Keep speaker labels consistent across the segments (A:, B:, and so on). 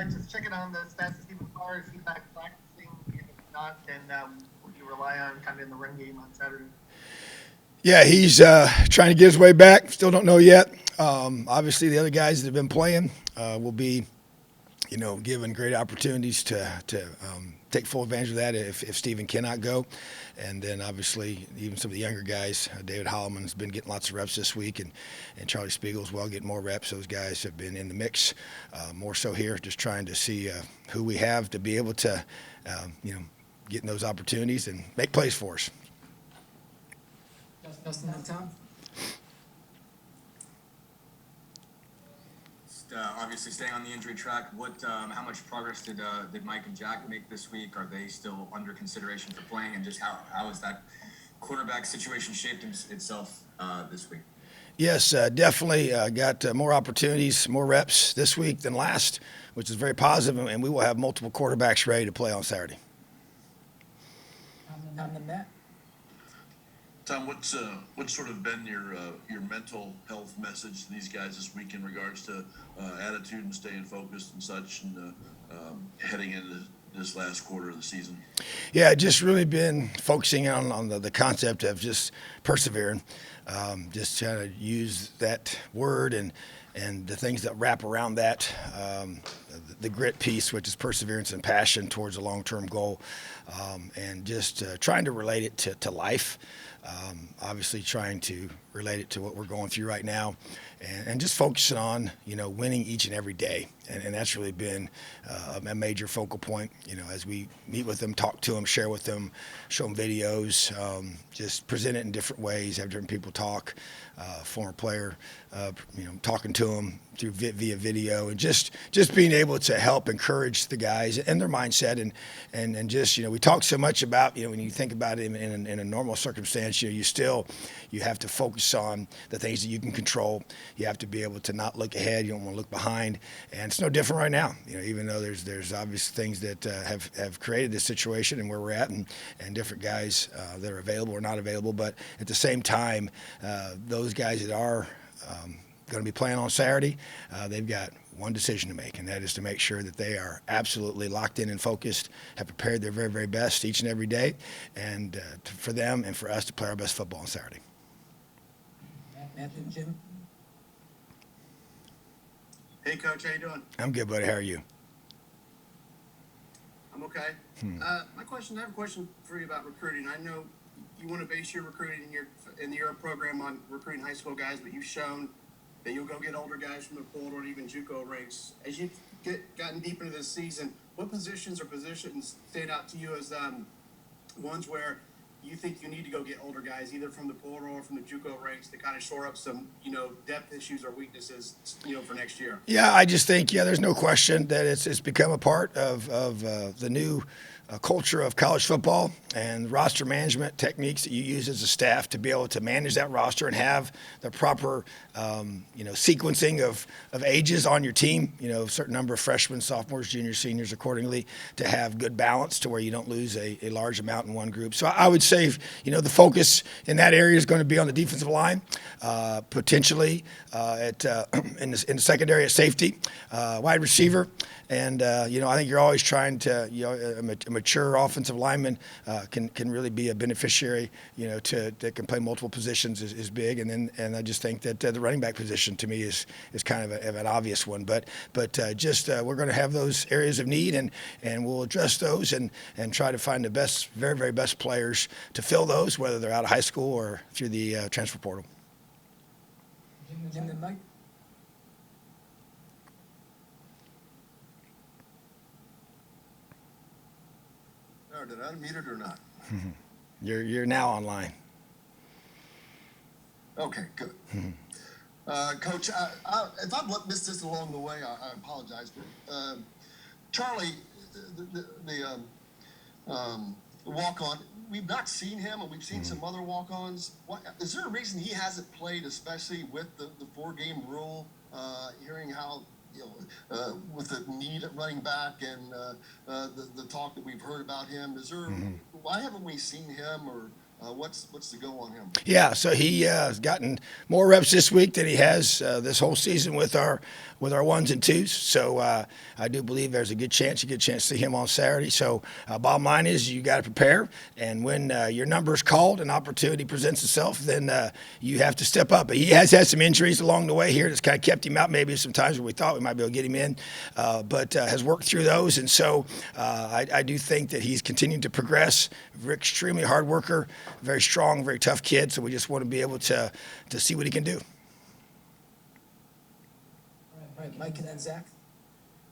A: Just checking on the stats to see if Carr is he back practicing. If not, then would you rely on kind of in the run game on Saturday?
B: Yeah, he's trying to get his way back. Still don't know yet. Obviously, the other guys that have been playing will be, given great opportunities to take full advantage of that if Steven cannot go. And then obviously, even some of the younger guys, David Holloman's been getting lots of reps this week, and Charlie Spigel as well getting more reps. Those guys have been in the mix more so here, just trying to see who we have to be able to, get in those opportunities and make plays for us.
C: Justin and Tom.
D: Obviously, staying on the injury track, how much progress did Mike and Jack make this week? Are they still under consideration for playing? And just how has that quarterback situation shaped itself this week?
B: Yes, definitely got more opportunities, more reps this week than last, which is very positive, and we will have multiple quarterbacks ready to play on Saturday.
C: Tom and Matt.
E: Tom, what's sort of been your mental health message to these guys this week in regards to attitude and staying focused and such, and heading into this last quarter of the season?
B: Yeah, just really been focusing on the concept of just persevering, just trying to use that word and the things that wrap around that, the grit piece, which is perseverance and passion towards a long-term goal, and just trying to relate it to life. Obviously, trying to relate it to what we're going through right now, and just focusing on winning each and every day, and that's really been a major focal point. As we meet with them, talk to them, share with them, show them videos, just present it in different ways, have different people talk, former player, talking to them through via video, and just being able to help encourage the guys and their mindset, and just we talk so much about when you think about it in a normal circumstance, you have to focus on the things that you can control. You have to be able to not look ahead. You don't want to look behind, and it's no different right now. Even though there's obvious things that have created this situation and where we're at, and different guys that are available or not available, but at the same time, those guys that are going to be playing on Saturday, they've got one decision to make, and that is to make sure that they are absolutely locked in and focused, have prepared their very, very best each and every day, and for them and for us to play our best football on Saturday.
C: Matt and Jim.
F: Hey, Coach, how you doing?
B: I'm good, buddy. How are you?
F: I'm okay. I have a question for you about recruiting. I know you want to base your recruiting in your program on recruiting high school guys, but you've shown that you'll go get older guys from the portal or even JUCO ranks. As you've gotten deep into this season, what positions stand out to you as ones where you think you need to go get older guys, either from the portal or from the JUCO ranks, to kind of shore up some, depth issues or weaknesses, for next year?
B: Yeah, I just think there's no question that it's become a part of the new culture of college football and roster management techniques that you use as a staff to be able to manage that roster and have the proper sequencing of ages on your team. A certain number of freshmen, sophomores, juniors, seniors, accordingly, to have good balance to where you don't lose a large amount in one group. So I would say the focus in that area is going to be on the defensive line, potentially in the secondary at safety, wide receiver. And I think you're always trying to a mature offensive lineman can really be a beneficiary. That can play multiple positions is big. And I just think that the running back position to me is kind of an obvious one. But we're going to have those areas of need, and we'll address those and try to find the best, very, very best players to fill those, whether they're out of high school or through the transfer portal.
C: Jim and Mike.
F: Did I unmute it or not?
B: You're now online.
F: Okay, good. Coach, if I've missed this along the way, I apologize. But Charlie, the walk-on, we've not seen him, and we've seen some other walk-ons. Is there a reason he hasn't played, especially with the 4-game rule? Hearing how with the need at running back and the talk that we've heard about him, why haven't we seen him or
E: What's the go on him?
B: Yeah, so he has gotten more reps this week than he has this whole season with our ones and twos. So I do believe there's a good chance to see him on Saturday. So bottom line is you got to prepare, and when your number is called and opportunity presents itself, then you have to step up. He has had some injuries along the way here that's kind of kept him out. Maybe some times where we thought we might be able to get him in, but has worked through those. And so I do think that he's continuing to progress. Extremely hard worker, very strong, very tough kid. So we just want to be able to see what he can do.
C: All right, Mike and then Zach.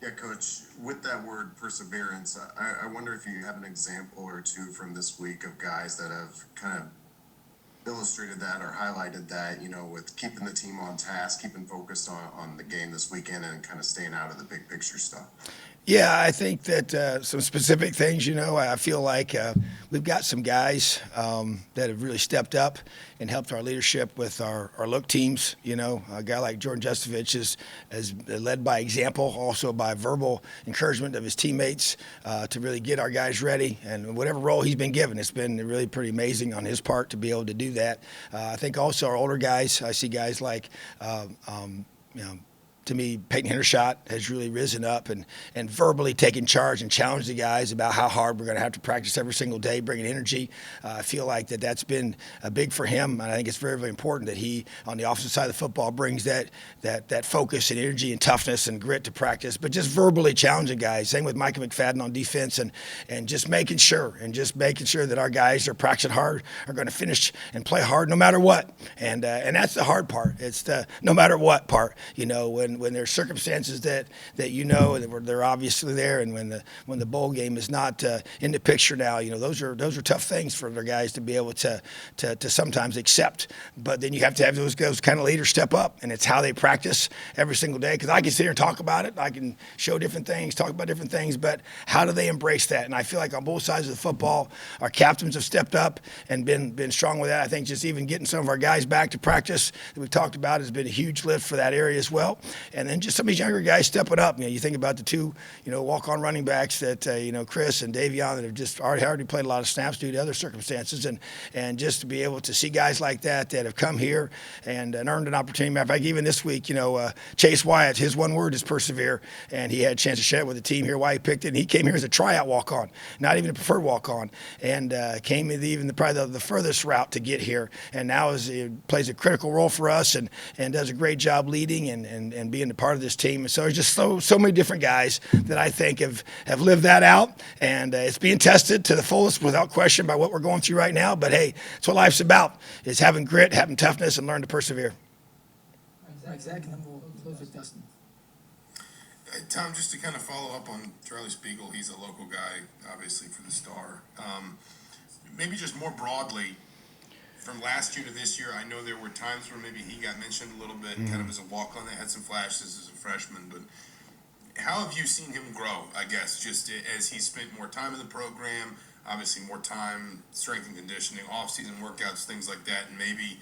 G: Yeah, Coach, with that word perseverance, I wonder if you have an example or two from this week of guys that have kind of illustrated that or highlighted that, you know, with keeping the team on task, keeping focused on the game this weekend and kind of staying out of the big picture stuff.
B: Yeah, I think that some specific things, you know, I feel like we've got some guys that have really stepped up and helped our leadership with our look teams. You know, a guy like Jordan Justovich is led by example, also by verbal encouragement of his teammates to really get our guys ready. And whatever role he's been given, it's been really pretty amazing on his part to be able to do that. I think also our older guys, I see guys like, you know, to me, Peyton Hendershot has really risen up and verbally taken charge and challenged the guys about how hard we're going to have to practice every single day, bringing energy. I feel like that's been big for him, and I think it's very, very important that he, on the offensive side of the football, brings that focus and energy and toughness and grit to practice, but just verbally challenging guys. Same with Micah McFadden on defense, and just making sure that our guys are practicing hard, are going to finish and play hard no matter what. And that's the hard part. It's the no matter what part, you know, when there's circumstances that you know and they're obviously there, and when the bowl game is not in the picture now, you know, those are tough things for their guys to be able to sometimes accept. But then you have to have those kind of leaders step up, and it's how they practice every single day. Because I can sit here and talk about it, I can show different things, talk about different things, but how do they embrace that? And I feel like on both sides of the football, our captains have stepped up and been strong with that. I think just even getting some of our guys back to practice that we talked about has been a huge lift for that area as well. And then just some of these younger guys stepping up. You know, you think about the two, you know, walk-on running backs that, you know, Chris and Davion, that have just already played a lot of snaps due to other circumstances. And just to be able to see guys like that have come here and earned an opportunity. Matter of fact, even this week, you know, Chase Wyatt, his one word is persevere. And he had a chance to share it with the team here, why he picked it. And he came here as a tryout walk-on, not even a preferred walk-on. And came in even probably the furthest route to get here. And now plays a critical role for us and does a great job leading and being a part of this team. And so there's just so many different guys that I think have lived that out, and it's being tested to the fullest without question by what we're going through right now. But hey, that's what life's about, is having grit, having toughness, and learn to persevere.
C: All right, Zach, and then we'll close with Dustin.
H: Tom, just to kind of follow up on Charlie Spigel, he's a local guy, obviously, for the Star. Maybe just more broadly, from last year to this year, I know there were times where maybe he got mentioned a little bit, kind of as a walk-on that had some flashes as a freshman, but how have you seen him grow, I guess, just as he spent more time in the program, obviously more time, strength and conditioning, off-season workouts, things like that, and maybe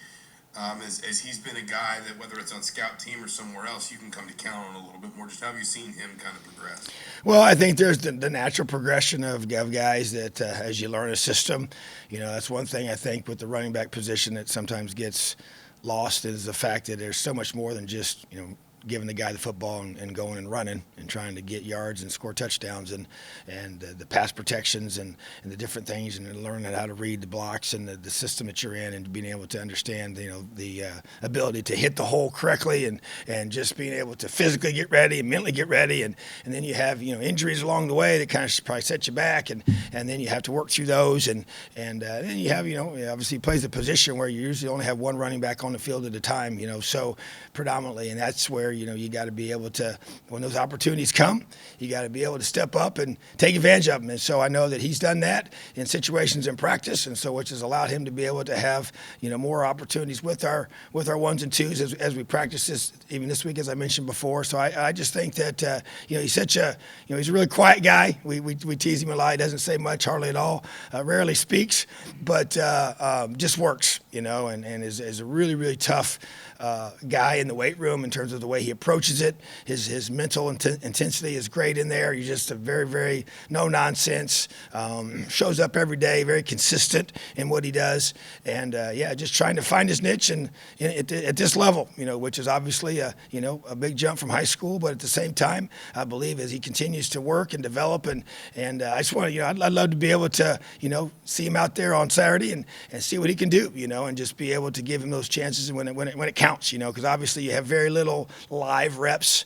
H: as he's been a guy that, whether it's on scout team or somewhere else, you can come to count on a little bit more. Just how have you seen him kind of progress?
B: Well, I think there's the natural progression of guys that as you learn a system, you know, that's one thing I think with the running back position that sometimes gets lost, is the fact that there's so much more than just, you know, giving the guy the football and going and running and trying to get yards and score touchdowns and the pass protections and the different things, and learning how to read the blocks and the system that you're in, and being able to understand, you know, the ability to hit the hole correctly and just being able to physically get ready and mentally get ready. And then you have, you know, injuries along the way that kind of probably set you back, and then you have to work through those. And then you have, you know, obviously he plays a position where you usually only have one running back on the field at a time, you know, so predominantly, and that's where, you know, you got to be able to, when those opportunities come, you got to be able to step up and take advantage of them. And so I know that he's done that in situations in practice, and so which has allowed him to be able to have, you know, more opportunities with our ones and twos as we practice this, even this week, as I mentioned before. So I just think that you know, he's such a, you know, he's a really quiet guy. We tease him a lot. He doesn't say much, hardly at all, rarely speaks, but just works, you know, and is a really, really tough guy in the weight room in terms of the way he approaches it. His mental intensity is great in there. He's just a very, very no nonsense. Shows up every day, very consistent in what he does, and just trying to find his niche and at this level, which is obviously a big jump from high school, but at the same time, I believe as he continues to work and develop, and I just want to, I'd love to be able to, see him out there on Saturday and see what he can do, and just be able to give him those chances when it counts, because obviously you have very little live reps.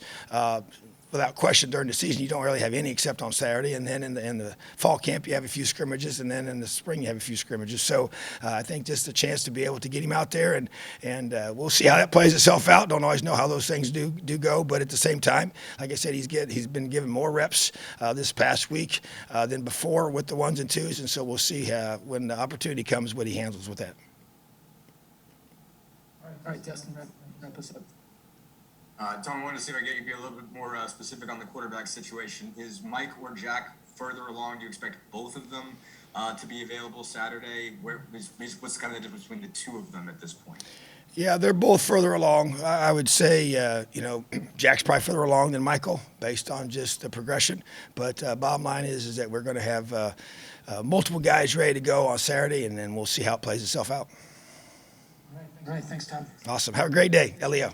B: Without question, during the season, you don't really have any except on Saturday, and then in the fall camp, you have a few scrimmages, and then in the spring, you have a few scrimmages. So I think just a chance to be able to get him out there, and we'll see how that plays itself out. Don't always know how those things do go, but at the same time, like I said, he's been given more reps this past week than before with the ones and twos, and so we'll see when the opportunity comes what he handles with that.
C: All right, Dustin, wrap us up.
D: Tom, I wanted to see if I get you to be a little bit more specific on the quarterback situation. Is Mike or Jack further along? Do you expect both of them to be available Saturday? What's kind of the difference between the two of them at this point?
B: Yeah, they're both further along. I would say, Jack's probably further along than Michael based on just the progression. But bottom line is that we're going to have multiple guys ready to go on Saturday, and then we'll see how it plays itself out.
C: All right, thanks, Tom.
B: Awesome. Have a great day, Leo.